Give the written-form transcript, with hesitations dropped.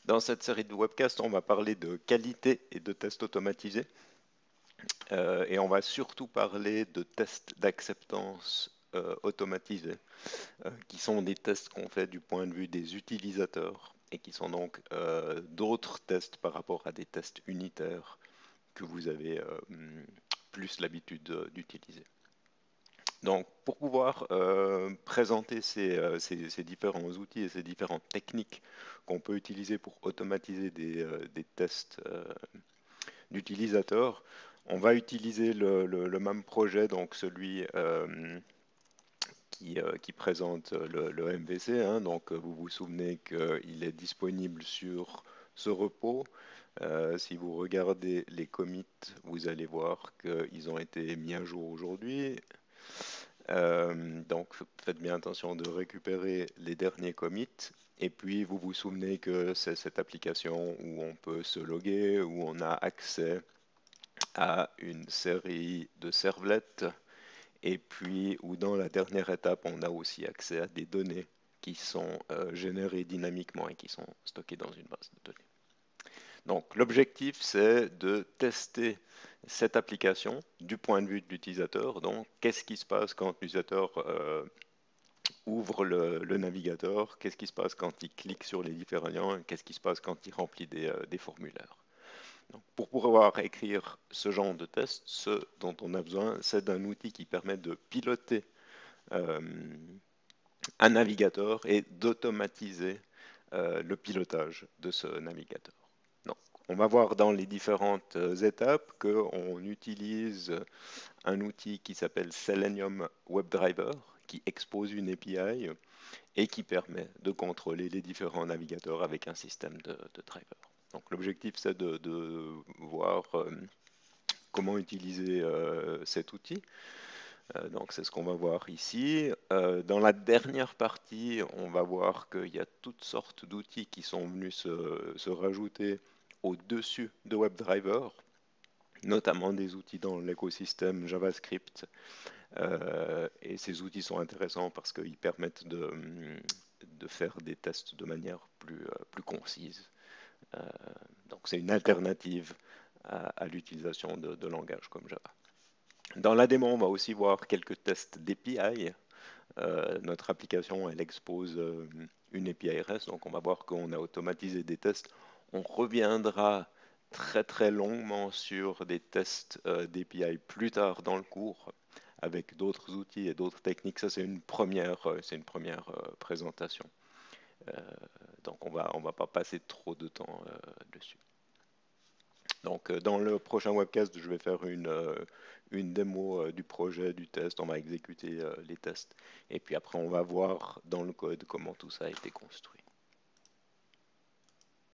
Dans cette série de webcasts, on va parler de qualité et de tests automatisés. Et on va surtout parler de tests d'acceptance automatisés, qui sont des tests qu'on fait du point de vue des utilisateurs et qui sont donc d'autres tests par rapport à des tests unitaires que vous avez plus l'habitude d'utiliser. Donc, pour pouvoir présenter ces différents outils et ces différentes techniques qu'on peut utiliser pour automatiser des tests d'utilisateurs, on va utiliser le même projet, donc celui qui présente le MVC. Hein. Donc, vous vous souvenez qu'il est disponible sur ce repo. Si vous regardez les commits, vous allez voir qu'ils ont été mis à jour aujourd'hui. Donc, faites bien attention de récupérer les derniers commits. Et puis, vous vous souvenez que c'est cette application où on peut se loguer, où on a accès à une série de servlettes. Et puis, où dans la dernière étape, on a aussi accès à des données qui sont générées dynamiquement et qui sont stockées dans une base de données. Donc, l'objectif, c'est de tester cette application du point de vue de l'utilisateur. Donc, qu'est-ce qui se passe quand l'utilisateur ouvre le navigateur? Qu'est-ce qui se passe quand il clique sur les différents liens? Qu'est-ce qui se passe quand il remplit des formulaires? Donc, pour pouvoir écrire ce genre de test, ce dont on a besoin, c'est d'un outil qui permet de piloter euh, un navigateur et d'automatiser le pilotage de ce navigateur. Donc, on va voir dans les différentes étapes qu'on utilise un outil qui s'appelle Selenium WebDriver, qui expose une API et qui permet de contrôler les différents navigateurs avec un système de drivers. Donc l'objectif, c'est de voir comment utiliser cet outil. Donc c'est ce qu'on va voir ici. Dans la dernière partie, on va voir qu'il y a toutes sortes d'outils qui sont venus se rajouter au-dessus de WebDriver, notamment des outils dans l'écosystème JavaScript. Et ces outils sont intéressants parce qu'ils permettent de faire des tests de manière plus concise. Donc c'est une alternative à l'utilisation de langages comme Java. Dans la démo, on va aussi voir quelques tests d'API. Notre application, elle expose une API REST, donc on va voir qu'on a automatisé des tests. On reviendra très très longuement sur des tests d'API plus tard dans le cours avec d'autres outils et d'autres techniques. Ça, c'est une première présentation. Donc, on va pas passer trop de temps dessus. Donc, dans le prochain webcast, je vais faire une démo du projet, du test. On va exécuter les tests. Et puis après, on va voir dans le code comment tout ça a été construit.